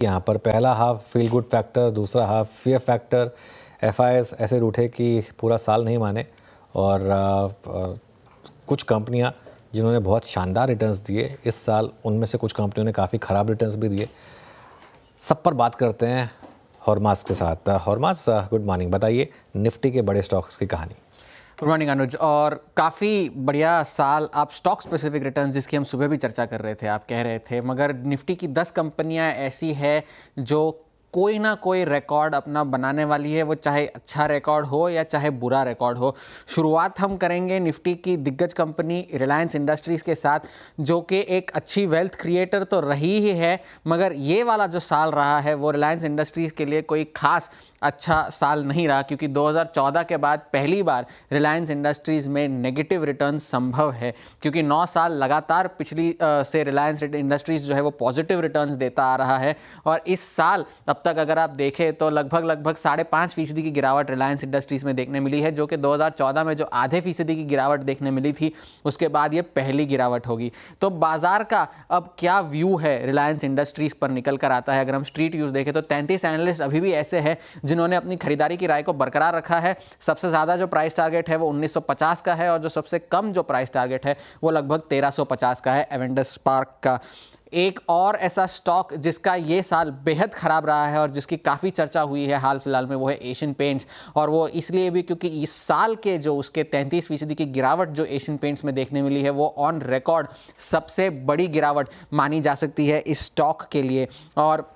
यहाँ पर पहला हाफ फील गुड फैक्टर, दूसरा हाफ फियर फैक्टर। एफआईएस ऐसे रूठे कि पूरा साल नहीं माने और कुछ कंपनियाँ जिन्होंने बहुत शानदार रिटर्न्स दिए इस साल, उनमें से कुछ कंपनियों ने काफ़ी ख़राब रिटर्न्स भी दिए। सब पर बात करते हैं हॉरमास के साथ। हॉरमास, गुड मॉर्निंग। बताइए निफ्टी के बड़े स्टॉक्स की कहानी। गुड मॉर्निंग अनुज। और काफ़ी बढ़िया साल। आप स्टॉक स्पेसिफिक रिटर्न्स जिसकी हम सुबह भी चर्चा कर रहे थे, आप कह रहे थे, मगर निफ्टी की 10 कंपनियां ऐसी है जो कोई ना कोई रिकॉर्ड अपना बनाने वाली है, वो चाहे अच्छा रिकॉर्ड हो या चाहे बुरा रिकॉर्ड हो। शुरुआत हम करेंगे निफ्टी की दिग्गज कंपनी रिलायंस इंडस्ट्रीज़ के साथ, जो कि एक अच्छी वेल्थ क्रिएटर तो रही ही है, मगर ये वाला जो साल रहा है वो रिलायंस इंडस्ट्रीज़ के लिए कोई खास अच्छा साल नहीं रहा, क्योंकि 2014 के बाद पहली बार रिलायंस इंडस्ट्रीज़ में नेगेटिव रिटर्न संभव है, क्योंकि 9 साल लगातार पिछली से रिलायंस इंडस्ट्रीज़ जो है वो पॉजिटिव रिटर्न्स देता आ रहा है। और इस साल अब तक अगर आप देखें तो लगभग 5.5% की गिरावट रिलायंस इंडस्ट्रीज़ में देखने मिली है, जो कि 2014 में जो आधे फीसदी की गिरावट देखने मिली थी उसके बाद ये पहली गिरावट होगी। तो बाजार का अब क्या व्यू है रिलायंस इंडस्ट्रीज़ पर निकल कर आता है। अगर हम स्ट्रीट व्यूज़ देखें तो 33 एनालिस्ट अभी भी ऐसे हैं जिन्होंने अपनी खरीदारी की राय को बरकरार रखा है। सबसे ज़्यादा जो प्राइस टारगेट है वो 1950 का है और जो सबसे कम जो प्राइस टारगेट है वो लगभग 1350 का है एवेंडस स्पार्क का। एक और ऐसा स्टॉक जिसका ये साल बेहद ख़राब रहा है और जिसकी काफ़ी चर्चा हुई है हाल फिलहाल में, वो है एशियन पेंट्स। और वो इसलिए भी क्योंकि इस साल के जो उसके 33% की गिरावट जो एशियन पेंट्स में देखने मिली है वो ऑन रिकॉर्ड सबसे बड़ी गिरावट मानी जा सकती है इस स्टॉक के लिए। और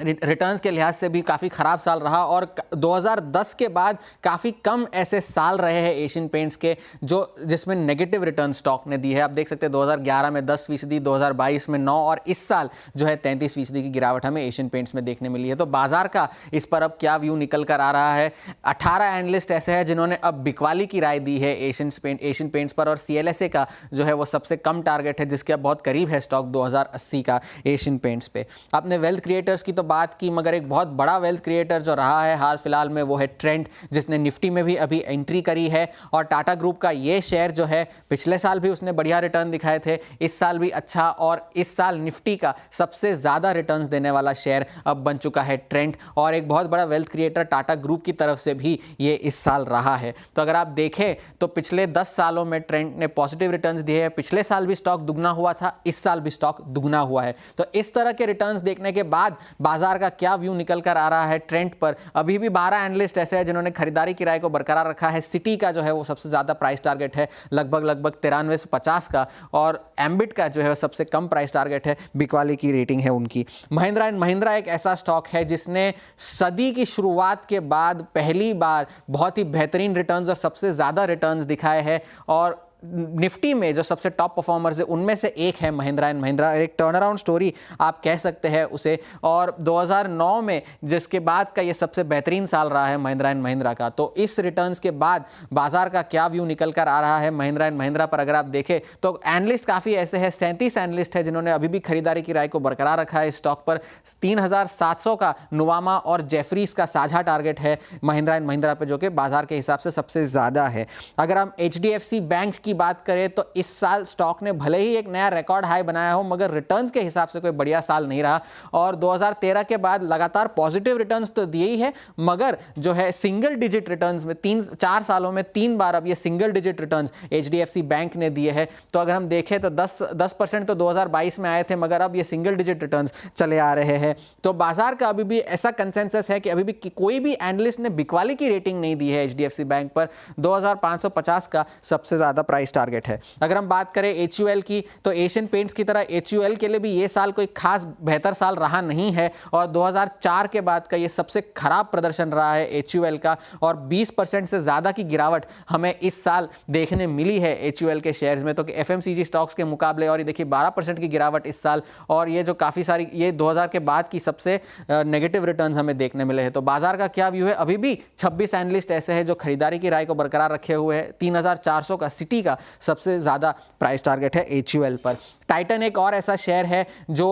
रिटर्न्स के लिहाज से भी काफ़ी ख़राब साल रहा और 2010 के बाद काफ़ी कम ऐसे साल रहे हैं एशियन पेंट्स के जिसमें नेगेटिव रिटर्न स्टॉक ने दी है। आप देख सकते हैं 2011 में 10%, 2022 में 9% और इस साल जो है 33% की गिरावट हमें एशियन पेंट्स में देखने मिली है। तो बाजार का इस पर अब क्या व्यू निकल कर आ रहा है। 18 एनालिस्ट ऐसे हैं जिन्होंने अब बिकवाली की राय दी है एशियन पेंट्स पर, और CLSA का जो है वो सबसे कम टारगेट है, जिसके अब बहुत करीब है स्टॉक 2080 का एशियन पेंट्स पे। आपने वेल्थ क्रिएटर्स की तो बात की, मगर एक बहुत बड़ा वेल्थ क्रिएटर जो रहा है हाल फिलहाल में वो है ट्रेंट, जिसने निफ्टी में भी अभी एंट्री करी है। और टाटा ग्रुप का ये शेयर जो है पिछले साल भी उसने बढ़िया रिटर्न दिखाए थे, इस साल भी अच्छा, और इस साल निफ्टी का सबसे ज़्यादा रिटर्न्स देने वाला शेयर अब बन चुका है ट्रेंट। और एक बहुत बड़ा वेल्थ क्रिएटर टाटा ग्रुप की तरफ से भी ये इस साल रहा है। तो अगर आप देखें तो पिछले 10 सालों में ट्रेंट ने पॉजिटिव रिटर्न्स दिए हैं। पिछले साल भी स्टॉक दुगना हुआ था, इस साल भी स्टॉक दुगना हुआ है। तो इस तरह के रिटर्न्स देखने के बाद बाजार का क्या व्यू निकल कर आ रहा है ट्रेंड पर। अभी भी 12 एनालिस्ट ऐसे हैं जिन्होंने खरीदारी की राय को बरकरार रखा है। सिटी का जो है वो सबसे ज्यादा प्राइस टारगेट है लगभग 9350 का, और एम्बिट का जो है सबसे कम प्राइस टारगेट है, बिकवाली की रेटिंग है उनकी। महिंद्रा एंड महिंद्रा एक ऐसा स्टॉक है जिसने सदी की शुरुआत के बाद पहली बार बहुत ही बेहतरीन रिटर्न्स और सबसे ज्यादा रिटर्न्स दिखाए हैं। और निफ्टी में जो सबसे टॉप परफॉर्मर्स है उनमें से एक है महिंद्रा एंड महिंद्रा, एक टर्न अराउंड स्टोरी आप कह सकते हैं उसे। और 2009 में जिसके बाद का ये सबसे बेहतरीन साल रहा है महिंद्रा एंड महिंद्रा का। तो इस रिटर्न्स के बाद बाजार का क्या व्यू निकल कर आ रहा है महिंद्रा एंड महिंद्रा पर अगर आप देखें तो एनालिस्ट काफ़ी ऐसे हैं, 37 एनालिस्ट है जिन्होंने अभी भी खरीदारी की राय को बरकरार रखा है इस स्टॉक पर। 3700 का नुवामा और जेफरीज का साझा टारगेट है महिंद्रा एंड महिंद्रा पर, जो कि बाजार के हिसाब से सबसे ज़्यादा है। अगर हम HDFC बैंक की बात करें तो इस साल स्टॉक ने भले ही एक नया रिकॉर्ड हाई बनाया हो, मगर रिटर्न्स के हिसाब से कोई बढ़िया साल नहीं रहा। और 2013 के बाद लगातार पॉजिटिव रिटर्न्स तो दिए ही है, मगर जो है सिंगल डिजिट रिटर्न्स में 4 सालों में 3 बार अब ये single digit returns HDFC bank ने दिए हैं। तो अगर हम देखें तो 10% तो 2022 में आए थे, मगर अब ये सिंगल डिजिट रिटर्न्स चले आ रहे हैं। तो बाजार का अभी भी ऐसा कंसेंसस है कि अभी भी कोई भी एनालिस्ट ने बिकवाली की रेटिंग नहीं दी है HDFC बैंक पर। 2550 का सबसे ज्यादा प्राइस टारगेट है। अगर हम बात करें HUL की तो एशियन पेंट्स की तरह HUL के लिए भी ये साल कोई खास बेहतर साल रहा नहीं है, और 2004 के बाद का ये सबसे खराब प्रदर्शन रहा है HUL का। और 20% से ज्यादा की गिरावट हमें इस साल देखने मिली है HUL के शेयर्स में, तो कि FMCG स्टॉक्स के मुकाबले। और ये देखिए 12% की गिरावट इस साल, और ये जो काफी सारी ये 2000 के बाद की सबसे नेगेटिव रिटर्न्स हमें देखने मिले हैं। तो बाजार का क्या व्यू है। अभी भी 26 एनालिस्ट ऐसे हैं जो खरीदारी की राय को बरकरार रखे हुए हैं। 3400 का सिटी का सबसे ज़्यादा प्राइस टारगेट है HUL पर। टाइटन एक और ऐसा शेयर है जो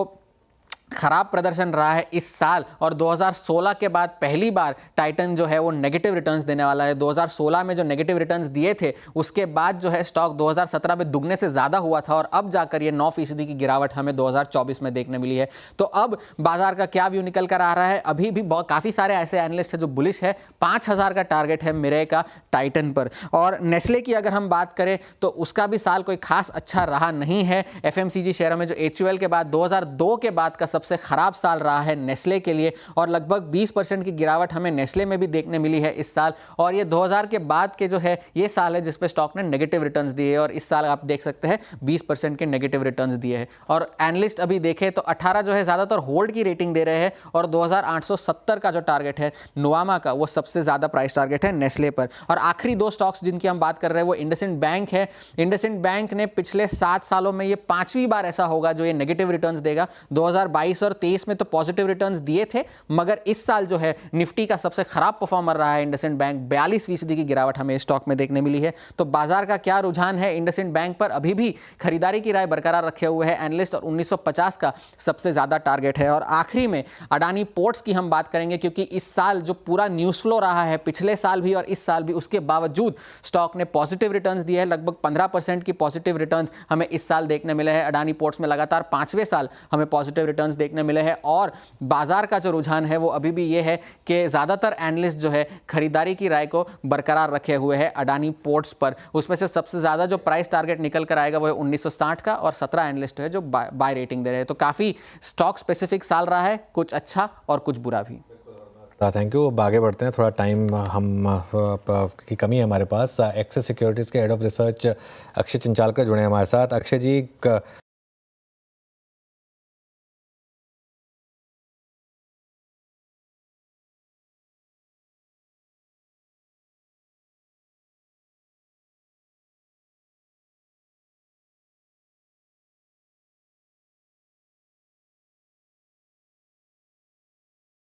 खराब प्रदर्शन रहा है इस साल, और 2016 के बाद पहली बार टाइटन जो है वो नेगेटिव रिटर्न्स देने वाला है। 2016 में जो नेगेटिव रिटर्न्स दिए थे उसके बाद जो है स्टॉक 2017 में दुगने से ज़्यादा हुआ था, और अब जाकर ये 9% की गिरावट हमें 2024 में देखने मिली है। तो अब बाजार का क्या व्यू निकल कर आ रहा है? अभी भी काफ़ी सारे ऐसे एनालिस्ट हैं जो बुलिश है। 5000 का टारगेट है मिरे का टाइटन पर। और नेस्ले की अगर हम बात करें तो उसका भी साल कोई खास अच्छा रहा नहीं है। एफएमसीजी शेयरों में जो HUL के बाद 2002 के बाद का सबसे खराब साल रहा है नेस्ले के लिए, और लगभग 20% की गिरावट हमें नेस्ले में भी देखने मिली है इस साल। और ये 2000 के बाद के जो है ये साल है जिस पे स्टॉक ने नेगेटिव रिटर्न्स दिए, और इस साल आप देख सकते हैं 20% के नेगेटिव रिटर्न्स दिए हैं। और एनालिस्ट अभी देखें तो 18 जो है ज़्यादातर होल्ड की रेटिंग दे रहे हैं, और 2870 का जो टारगेट है नुवामा का वो सबसे ज़्यादा प्राइस टारगेट है नेस्ले पर। और आखिरी दो स्टॉक्स जिनकी हम बात कर रहे हैं वो इंडसइंड बैंक है। इंडसइंड बैंक ने पिछले 7 सालों में ये 5वीं बार ऐसा होगा जो ये नेगेटिव रिटर्न्स देगा। 2022 और 23 में तो पॉजिटिव रिटर्न्स दिए थे, मगर इस साल जो है निफ्टी का सबसे खराब परफॉर्मर रहा है इंडसइंड बैंक। 42% की गिरावट हमें स्टॉक में देखने मिली है। तो बाजार का क्या रुझान है इंडसइंड बैंक पर? अभी भी खरीदारी की राय बरकरार रखे हुए है एनालिस्ट, और 1950 का सबसे ज्यादा टारगेट है। और आखिरी में अडानी पोर्ट्स की हम बात करेंगे, क्योंकि इस साल जो पूरा न्यूज फ्लो रहा है पिछले साल भी और इस साल भी, उसके बावजूद स्टॉक ने पॉजिटिव रिटर्न्स दिए हैं। लगभग 15% की पॉजिटिव रिटर्न्स हमें इस साल देखने मिले हैं। अडानी पोर्ट्स में लगातार 5वें साल हमें पॉजिटिव रिटर्न्स देखने मिले हैं। और बाजार का जो रुझान है वो अभी भी ये है कि ज़्यादातर एनालिस्ट जो है खरीदारी की राय को बरकरार रखे हुए हैं अडानी पोर्ट्स पर। उसमें से सबसे ज़्यादा जो प्राइस टारगेट निकल कर आएगा वो है 1960 का, और 17 एनालिस्ट है जो बाय रेटिंग दे रहे हैं। तो काफ़ी स्टॉक स्पेसिफिक साल रहा है, कुछ अच्छा और कुछ बुरा भी। Thank you. अब आगे बढ़ते हैं, थोड़ा टाइम की कमी है हमारे पास। एक्सिस सिक्योरिटीज़ के हेड ऑफ रिसर्च अक्षय चिंचालकर जुड़े हैं हमारे साथ। अक्षय जी,